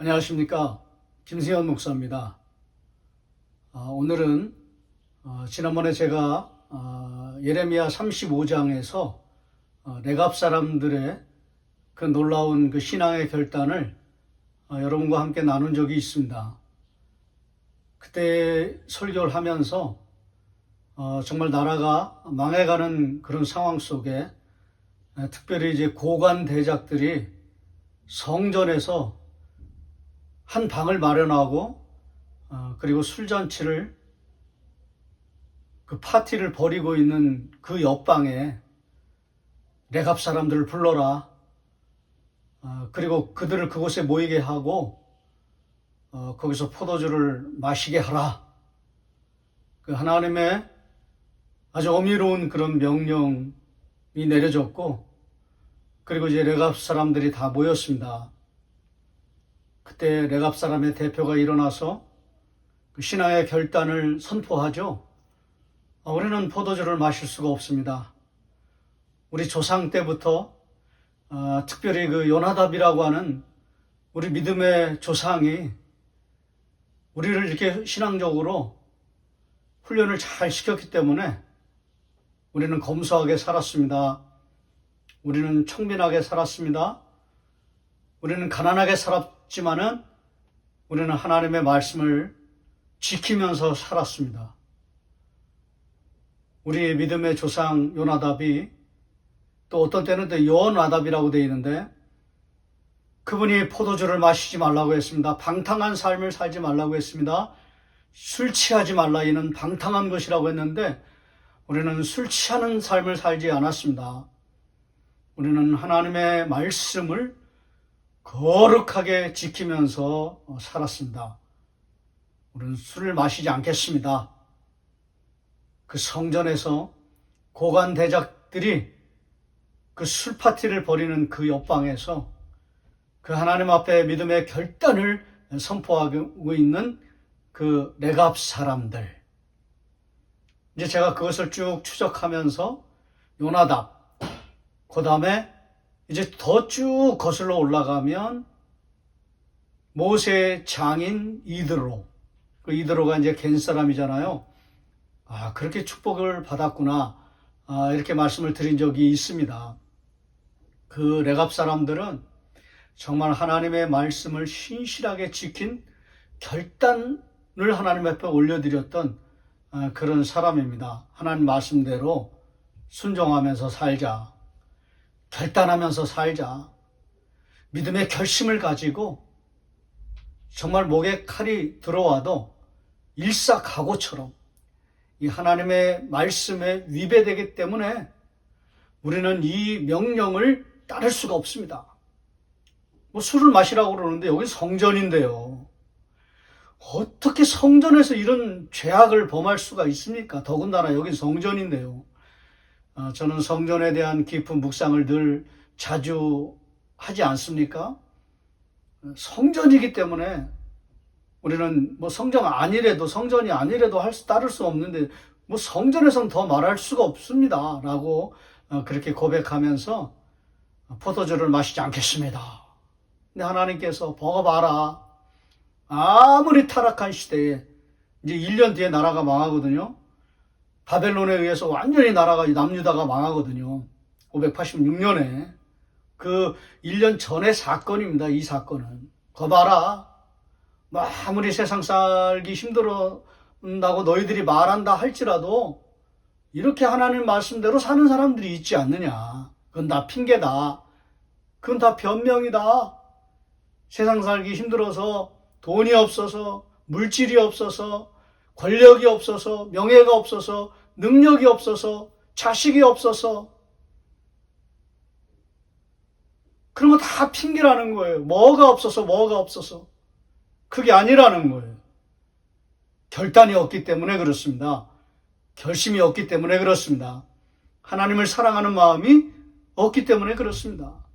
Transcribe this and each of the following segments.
안녕하십니까. 김승현 목사입니다. 오늘은 지난번에 제가 예레미야 35장에서 레갑 사람들의 그 놀라운 그 신앙의 결단을 여러분과 함께 나눈 적이 있습니다. 그때 설교를 하면서 정말 나라가 망해가는 그런 상황 속에 특별히 이제 고관 대작들이 성전에서 한 방을 마련하고 그리고 술잔치를 그 파티를 벌이고 있는 그 옆방에 레갑 사람들을 불러라. 그리고 그들을 그곳에 모이게 하고 거기서 포도주를 마시게 하라. 그 하나님의 아주 어미로운 그런 명령이 내려졌고, 그리고 이제 레갑 사람들이 다 모였습니다. 그때 레갑 사람의 대표가 일어나서 그 신앙의 결단을 선포하죠. 우리는 포도주를 마실 수가 없습니다. 우리 조상 때부터 특별히 그 요나답이라고 하는 우리 믿음의 조상이 우리를 이렇게 신앙적으로 훈련을 잘 시켰기 때문에 우리는 검소하게 살았습니다. 우리는 청빈하게 살았습니다. 우리는 가난하게 살았지만은 우리는 하나님의 말씀을 지키면서 살았습니다. 우리의 믿음의 조상 요나답이, 또 어떤 때는 또 여나답이라고 되어 있는데, 그분이 포도주를 마시지 말라고 했습니다. 방탕한 삶을 살지 말라고 했습니다. 술 취하지 말라, 이는 방탕한 것이라고 했는데 우리는 술 취하는 삶을 살지 않았습니다. 우리는 하나님의 말씀을 거룩하게 지키면서 살았습니다. 우리는 술을 마시지 않겠습니다. 그 성전에서 고관 대작들이 그 술 파티를 벌이는 그 옆방에서 그 하나님 앞에 믿음의 결단을 선포하고 있는 그 레갑 사람들. 이제 제가 그것을 쭉 추적하면서 요나답, 그 다음에 이제 더 쭉 거슬러 올라가면 모세의 장인 이드로, 그 이드로가 이제 겐 사람이잖아요. 그렇게 축복을 받았구나, 이렇게 말씀을 드린 적이 있습니다. 그 레갑 사람들은 정말 하나님의 말씀을 신실하게 지킨 결단을 하나님 앞에 올려드렸던 그런 사람입니다. 하나님 말씀대로 순종하면서 살자, 결단하면서 살자, 믿음의 결심을 가지고 정말 목에 칼이 들어와도 일사각오처럼 이 하나님의 말씀에 위배되기 때문에 우리는 이 명령을 따를 수가 없습니다. 술을 마시라고 그러는데 여기 성전인데요. 어떻게 성전에서 이런 죄악을 범할 수가 있습니까? 더군다나 여기 성전인데요. 저는 성전에 대한 깊은 묵상을 늘 자주 하지 않습니까? 성전이기 때문에 우리는 성전이 아니래도 따를 수 없는데 성전에서는 더 말할 수가 없습니다. 라고 그렇게 고백하면서 포도주를 마시지 않겠습니다. 근데 하나님께서 먹어봐라. 아무리 타락한 시대에 이제 1년 뒤에 나라가 망하거든요. 바벨론에 의해서 완전히 나라가, 남유다가 망하거든요. 586년에. 그 1년 전의 사건입니다. 이 사건은. 거봐라. 아무리 세상 살기 힘들어한다고 너희들이 말한다 할지라도 이렇게 하나님 말씀대로 사는 사람들이 있지 않느냐. 그건 다 핑계다. 그건 다 변명이다. 세상 살기 힘들어서 돈이 없어서, 물질이 없어서, 권력이 없어서, 명예가 없어서, 능력이 없어서, 자식이 없어서, 그런 거 다 핑계라는 거예요. 뭐가 없어서. 그게 아니라는 거예요. 결단이 없기 때문에 그렇습니다. 결심이 없기 때문에 그렇습니다. 하나님을 사랑하는 마음이 없기 때문에 그렇습니다.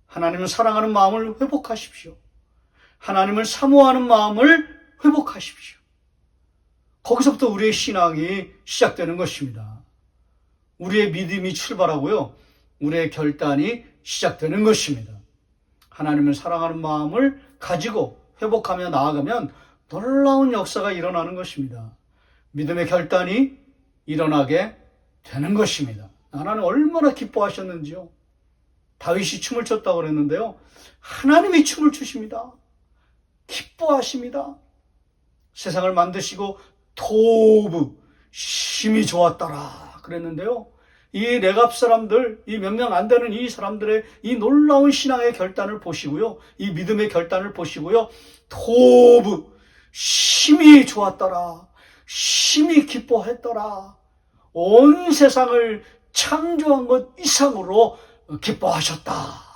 하나님을 사랑하는 마음을 회복하십시오. 하나님을 사모하는 마음을 회복하십시오. 거기서부터 우리의 신앙이 시작되는 것입니다. 우리의 믿음이 출발하고요, 우리의 결단이 시작되는 것입니다. 하나님을 사랑하는 마음을 가지고 회복하며 나아가면 놀라운 역사가 일어나는 것입니다. 믿음의 결단이 일어나게 되는 것입니다. 하나님 얼마나 기뻐하셨는지요. 다윗이 춤을 췄다고 그랬는데요. 하나님이 춤을 추십니다. 기뻐하십니다. 세상을 만드시고 토부 심히 좋았더라 그랬는데요. 이 레갑 사람들, 이 몇 명 안 되는 이 사람들의 이 놀라운 신앙의 결단을 보시고요. 이 믿음의 결단을 보시고요. 토부 심히 좋았더라. 심히 기뻐했더라. 온 세상을 창조한 것 이상으로 기뻐하셨다.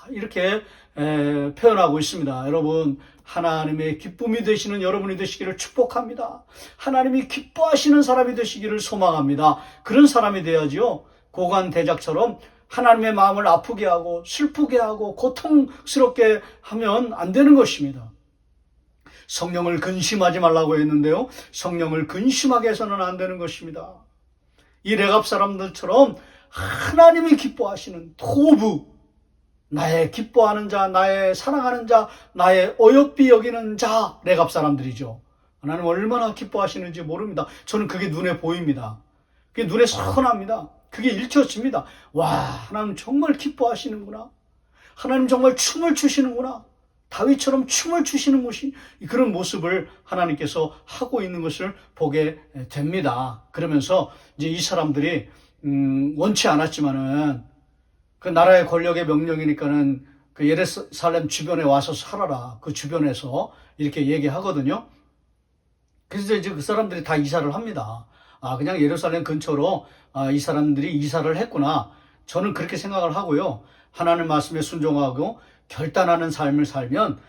이렇게 표현하고 있습니다. 여러분, 하나님의 기쁨이 되시는 여러분이 되시기를 축복합니다. 하나님이 기뻐하시는 사람이 되시기를 소망합니다. 그런 사람이 돼야지요. 고관대작처럼 하나님의 마음을 아프게 하고 슬프게 하고 고통스럽게 하면 안 되는 것입니다. 성령을 근심하지 말라고 했는데요. 성령을 근심하게 해서는 안 되는 것입니다. 이 레갑 사람들처럼 하나님이 기뻐하시는 토부, 나의 기뻐하는 자, 나의 사랑하는 자, 나의 어여삐 여기는 자, 레갑 사람들이죠. 하나님 얼마나 기뻐하시는지 모릅니다. 저는 그게 눈에 보입니다. 그게 눈에 선합니다. 그게 읽혀집니다. 와, 하나님 정말 기뻐하시는구나. 하나님 정말 춤을 추시는구나. 다윗처럼 춤을 추시는 것이 그런 모습을 하나님께서 하고 있는 것을 보게 됩니다. 그러면서 이제 이 사람들이 원치 않았지만은 그 나라의 권력의 명령이니까는 그 예루살렘 주변에 와서 살아라. 그 주변에서 이렇게 얘기하거든요. 그래서 이제 그 사람들이 다 이사를 합니다. 아, 그냥 예루살렘 근처로 이 사람들이 이사를 했구나. 저는 그렇게 생각을 하고요. 하나님 말씀에 순종하고 결단하는 삶을 살면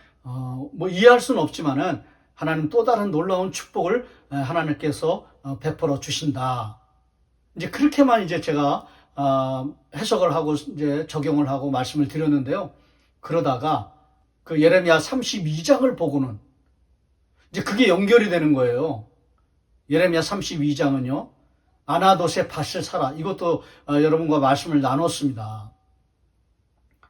뭐 이해할 수는 없지만은 하나님 또 다른 놀라운 축복을 하나님께서 베풀어 주신다. 이제 그렇게만 이제 제가 해석을 하고 이제 적용을 하고 말씀을 드렸는데요. 그러다가 그 예레미야 32장을 보고는 이제 그게 연결이 되는 거예요. 예레미야 32장은요. 아나돗의 밭을 사라. 이것도 여러분과 말씀을 나눴습니다.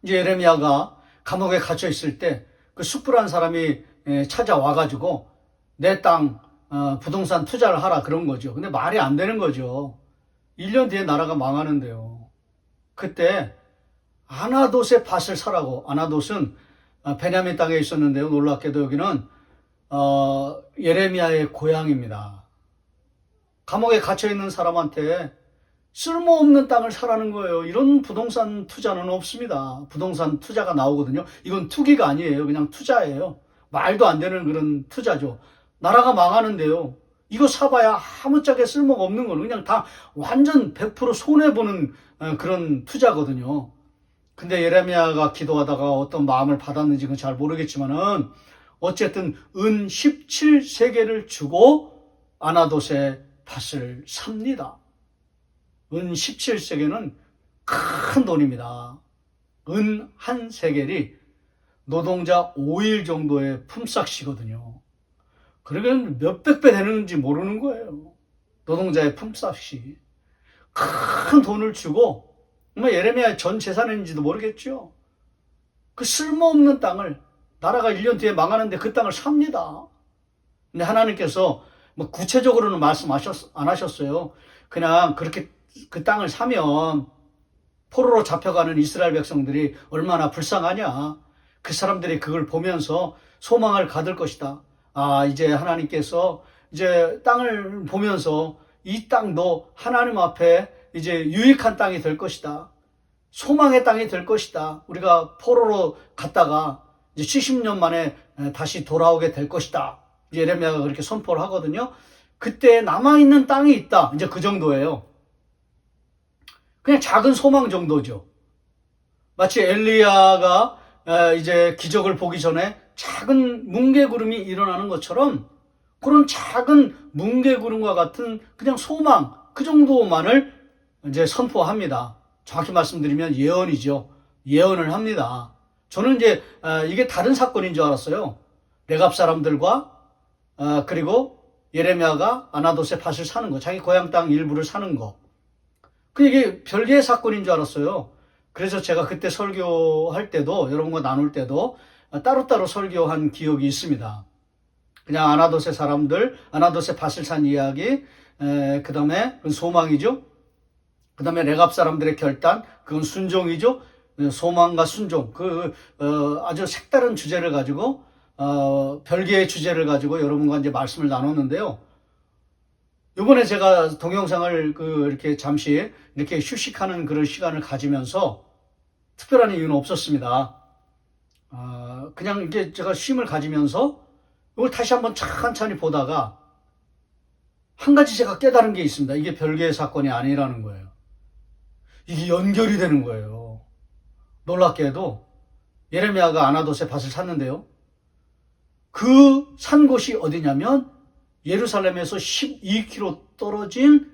이제 예레미야가 감옥에 갇혀 있을 때 그 숯불한 사람이 찾아와가지고 내 땅 부동산 투자를 하라 그런 거죠. 근데 말이 안 되는 거죠. 1년 뒤에 나라가 망하는데요. 그때 아나돗의 밭을 사라고. 아나돗은 베냐민 땅에 있었는데요. 놀랍게도 여기는 예레미야의 고향입니다. 감옥에 갇혀있는 사람한테 쓸모없는 땅을 사라는 거예요. 이런 부동산 투자는 없습니다. 부동산 투자가 나오거든요. 이건 투기가 아니에요. 그냥 투자예요. 말도 안 되는 그런 투자죠. 나라가 망하는데요. 이거 사봐야 아무짝에 쓸모가 없는 거는 그냥 다 완전 100% 손해보는 그런 투자거든요. 근데 예레미야가 기도하다가 어떤 마음을 받았는지 그건 잘 모르겠지만은 어쨌든 은 17세겔을 주고 아나돗의 밭을 삽니다. 은 17세겔은 큰 돈입니다. 은 한 세겔이 노동자 5일 정도의 품삯이거든요. 그러면 몇백 배 되는지 모르는 거예요. 노동자의 품삯이. 큰 돈을 주고 예레미야의 전 재산인지도 모르겠죠. 그 쓸모없는 땅을 나라가 1년 뒤에 망하는데 그 땅을 삽니다. 근데 하나님께서 뭐 구체적으로는 말씀 안 하셨어요. 그냥 그렇게 그 땅을 사면 포로로 잡혀가는 이스라엘 백성들이 얼마나 불쌍하냐. 그 사람들이 그걸 보면서 소망을 가질 것이다. 아, 이제 하나님께서 이제 땅을 보면서 이 땅도 하나님 앞에 이제 유익한 땅이 될 것이다. 소망의 땅이 될 것이다. 우리가 포로로 갔다가 이제 70년 만에 다시 돌아오게 될 것이다. 예레미야가 그렇게 선포를 하거든요. 그때 남아있는 땅이 있다. 이제 그 정도예요. 그냥 작은 소망 정도죠. 마치 엘리야가 이제 기적을 보기 전에 작은 뭉게구름이 일어나는 것처럼 그런 작은 뭉게구름과 같은 그냥 소망 그 정도만을 이제 선포합니다. 정확히 말씀드리면 예언이죠. 예언을 합니다. 저는 이제 이게 다른 사건인 줄 알았어요. 레갑 사람들과 그리고 예레미야가 아나돗의 밭을 사는 거, 자기 고향 땅 일부를 사는 거. 이게 별개의 사건인 줄 알았어요. 그래서 제가 그때 설교할 때도 여러분과 나눌 때도 따로따로 설교한 기억이 있습니다. 그냥 아나돗의 사람들, 아나돗의 밭을 산 이야기, 그 다음에 소망이죠. 그 다음에 레갑 사람들의 결단, 그건 순종이죠. 소망과 순종, 아주 색다른 주제를 가지고, 별개의 주제를 가지고 여러분과 이제 말씀을 나눴는데요. 이번에 제가 동영상을 이렇게 잠시 이렇게 휴식하는 그런 시간을 가지면서 특별한 이유는 없었습니다. 그냥 이게 제가 쉼을 가지면서 이걸 다시 한번 천천히 보다가 한 가지 제가 깨달은 게 있습니다. 이게 별개의 사건이 아니라는 거예요. 이게 연결이 되는 거예요. 놀랍게도 예레미야가 아나돗의 밭을 샀는데요. 그 산 곳이 어디냐면 예루살렘에서 12km 떨어진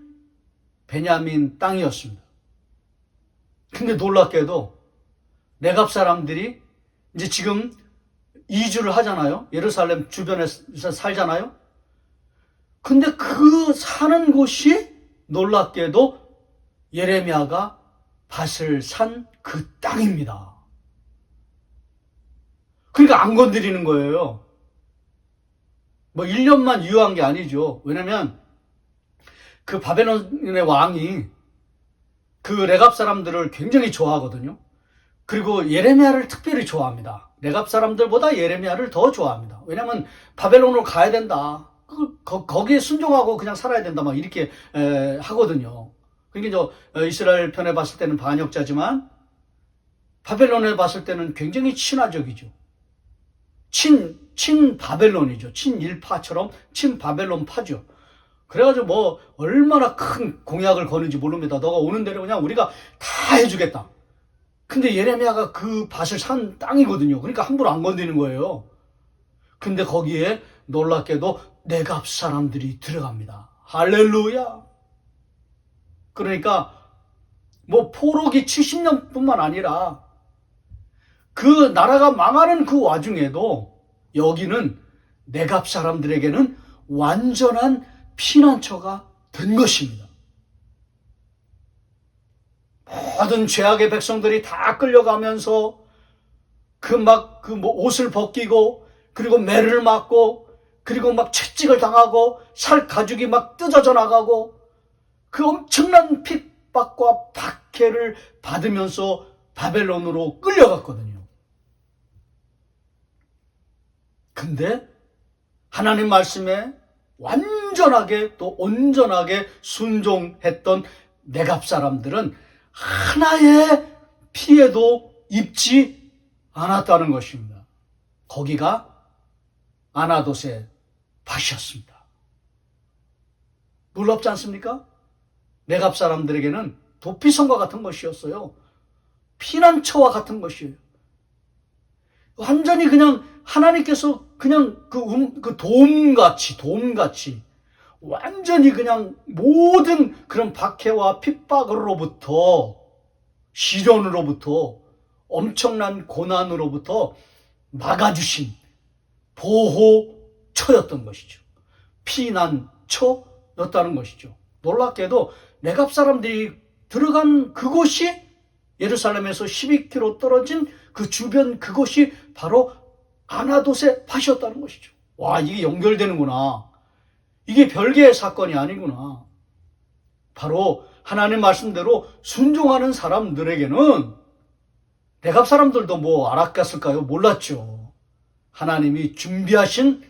베냐민 땅이었습니다. 근데 놀랍게도 레갑 사람들이 이제 지금 이주를 하잖아요. 예루살렘 주변에서 살잖아요. 근데 그 사는 곳이 놀랍게도 예레미야가 밭을 산 그 땅입니다. 그러니까 안 건드리는 거예요. 뭐 1년만 유효한 게 아니죠. 왜냐면 그 바벨론의 왕이 그 레갑 사람들을 굉장히 좋아하거든요. 그리고 예레미야를 특별히 좋아합니다. 레갑 사람들보다 예레미야를 더 좋아합니다. 왜냐면 바벨론으로 가야 된다. 거기에 순종하고 그냥 살아야 된다. 막 이렇게 하거든요. 그러니까 이스라엘 편에 봤을 때는 반역자지만 바벨론에 봤을 때는 굉장히 친화적이죠. 친바벨론이죠. 친일파처럼 친바벨론파죠. 그래가지고 뭐 얼마나 큰 공약을 거는지 모릅니다. 너가 오는 대로 그냥 우리가 다 해주겠다. 근데 예레미야가 그 밭을 산 땅이거든요. 그러니까 함부로 안 건드리는 거예요. 근데 거기에 놀랍게도 네갑 사람들이 들어갑니다. 할렐루야. 그러니까 뭐 포로기 70년뿐만 아니라 그 나라가 망하는 그 와중에도 여기는 네갑 사람들에게는 완전한 피난처가 된 것입니다. 모든 죄악의 백성들이 다 끌려가면서 옷을 벗기고 그리고 매를 맞고 그리고 막 채찍을 당하고 살 가죽이 막 뜯어져 나가고 그 엄청난 핍박과 박해를 받으면서 바벨론으로 끌려갔거든요. 근데 하나님 말씀에 완전하게 또 온전하게 순종했던 네갑 사람들은 하나의 피해도 입지 않았다는 것입니다. 거기가 아나돗의 밭이었습니다. 놀랍지 않습니까? 네갑 사람들에게는 도피성과 같은 것이었어요. 피난처와 같은 것이에요. 완전히 그냥 하나님께서 그냥 그 돔같이 완전히 그냥 모든 그런 박해와 핍박으로부터 시련으로부터 엄청난 고난으로부터 막아주신 보호처였던 것이죠. 피난처였다는 것이죠. 놀랍게도 네갑 사람들이 들어간 그곳이 예루살렘에서 12km 떨어진 그 주변 그곳이 바로 아나돗의 밭이었다는 것이죠. 와, 이게 연결되는구나. 이게 별개의 사건이 아니구나. 바로 하나님 말씀대로 순종하는 사람들에게는 레갑 사람들도 뭐 알았겠을까요? 몰랐죠. 하나님이 준비하신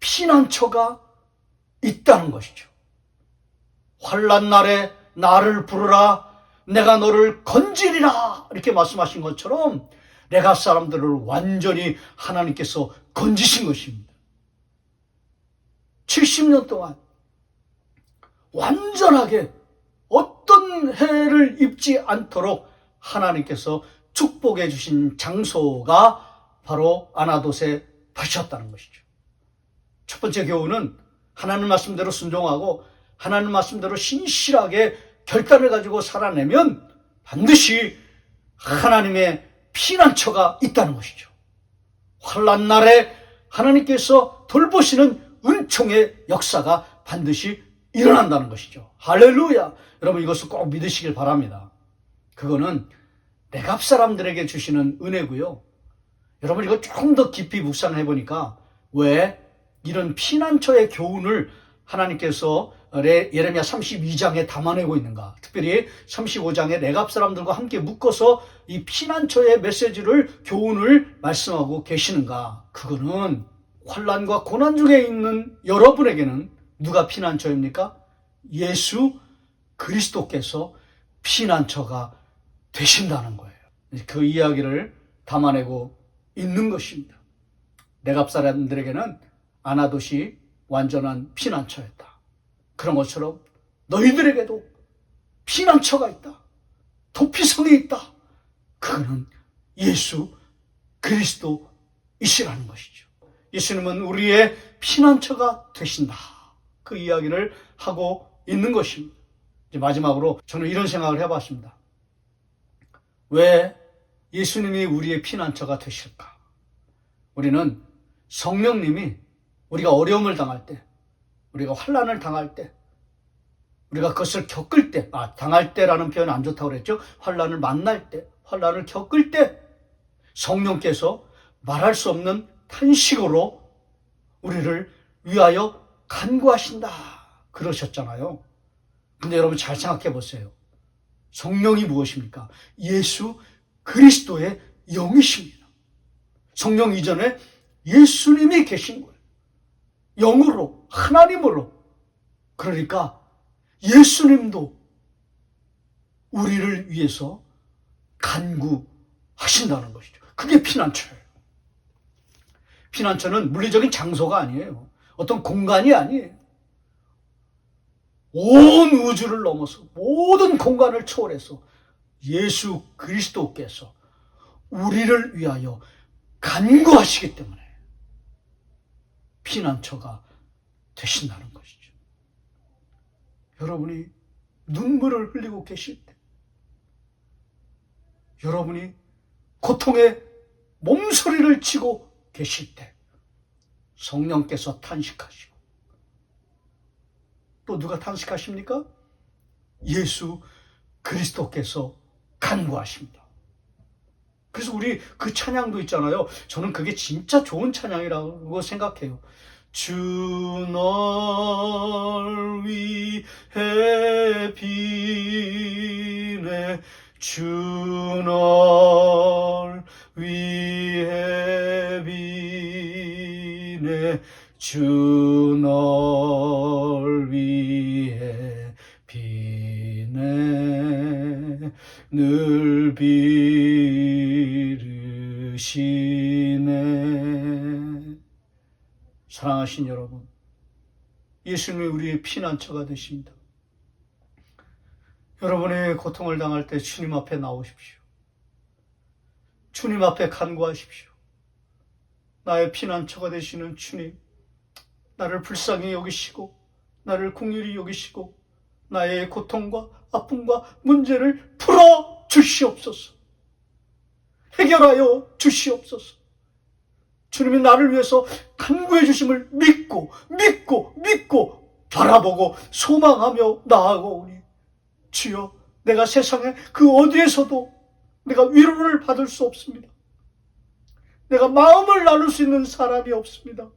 피난처가 있다는 것이죠. 환난 날에 나를 부르라 내가 너를 건지리라 이렇게 말씀하신 것처럼 레갑 사람들을 완전히 하나님께서 건지신 것입니다. 70년 동안 완전하게 어떤 해를 입지 않도록 하나님께서 축복해 주신 장소가 바로 아나돗의 밭이었다는 것이죠. 첫 번째 교훈은 하나님 말씀대로 순종하고 하나님 말씀대로 신실하게 결단을 가지고 살아내면 반드시 하나님의 피난처가 있다는 것이죠. 환난 날에 하나님께서 돌보시는 은총의 역사가 반드시 일어난다는 것이죠. 할렐루야. 여러분 이것을 꼭 믿으시길 바랍니다. 그거는 레갑 사람들에게 주시는 은혜고요. 여러분 이거 조금 더 깊이 묵상해 보니까 왜 이런 피난처의 교훈을 하나님께서 예레미야 32장에 담아내고 있는가. 특별히 35장에 레갑 사람들과 함께 묶어서 이 피난처의 메시지를 교훈을 말씀하고 계시는가. 그거는 환난과 고난 중에 있는 여러분에게는 누가 피난처입니까? 예수 그리스도께서 피난처가 되신다는 거예요. 그 이야기를 담아내고 있는 것입니다. 레갑 사람들에게는 아나돗이 완전한 피난처였다. 그런 것처럼 너희들에게도 피난처가 있다. 도피성이 있다. 그거는 예수 그리스도이시라는 것이죠. 예수님은 우리의 피난처가 되신다. 그 이야기를 하고 있는 것입니다. 이제 마지막으로 저는 이런 생각을 해봤습니다. 왜 예수님이 우리의 피난처가 되실까? 우리는 성령님이 우리가 어려움을 당할 때, 우리가 환난을 당할 때, 우리가 그것을 겪을 때, 당할 때라는 표현 안 좋다고 그랬죠? 환난을 만날 때, 환난을 겪을 때 성령께서 말할 수 없는 탄식으로 우리를 위하여 간구하신다. 그러셨잖아요. 근데 여러분 잘 생각해 보세요. 성령이 무엇입니까? 예수 그리스도의 영이십니다. 성령 이전에 예수님이 계신 거예요. 영으로, 하나님으로. 그러니까 예수님도 우리를 위해서 간구하신다는 것이죠. 그게 피난처예요. 피난처는 물리적인 장소가 아니에요. 어떤 공간이 아니에요. 온 우주를 넘어서 모든 공간을 초월해서 예수 그리스도께서 우리를 위하여 간구하시기 때문에 피난처가 되신다는 것이죠. 여러분이 눈물을 흘리고 계실 때, 여러분이 고통의 몸소리를 치고 계실 때 성령께서 탄식하시고, 또 누가 탄식하십니까? 예수 그리스도께서 간구하십니다. 그래서 우리 그 찬양도 있잖아요. 저는 그게 진짜 좋은 찬양이라고 생각해요. 주 널 위해 비네, 주 널 위해 비네, 주 널 위해 비네, 늘 비르시네. 사랑하신 여러분, 예수님이 우리의 피난처가 되십니다. 여러분의 고통을 당할 때 주님 앞에 나오십시오. 주님 앞에 간구하십시오. 나의 피난처가 되시는 주님, 나를 불쌍히 여기시고 나를 긍휼히 여기시고 나의 고통과 아픔과 문제를 풀어 주시옵소서. 해결하여 주시옵소서. 주님이 나를 위해서 간구해 주심을 믿고 바라보고 소망하며 나아가오니, 주여, 내가 세상에 그 어디에서도 내가 위로를 받을 수 없습니다. 내가 마음을 나눌 수 있는 사람이 없습니다.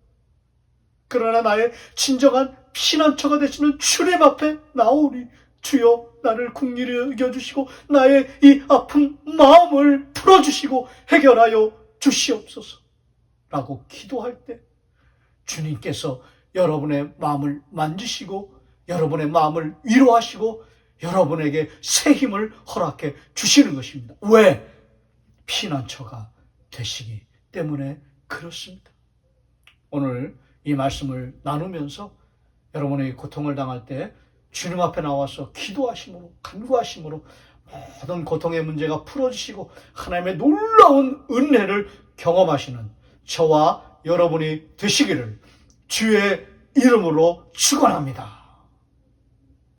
그러나 나의 진정한 피난처가 되시는 주님 앞에 나오니, 주여, 나를 긍휼히 여겨주시고 나의 이 아픈 마음을 풀어주시고 해결하여 주시옵소서 라고 기도할 때 주님께서 여러분의 마음을 만지시고 여러분의 마음을 위로하시고 여러분에게 새 힘을 허락해 주시는 것입니다. 왜? 피난처가 되시기 때문에 그렇습니다. 오늘 이 말씀을 나누면서 여러분의 고통을 당할 때 주님 앞에 나와서 기도하심으로, 간구하심으로 모든 고통의 문제가 풀어지시고 하나님의 놀라운 은혜를 경험하시는 저와 여러분이 되시기를 주의 이름으로 축원합니다.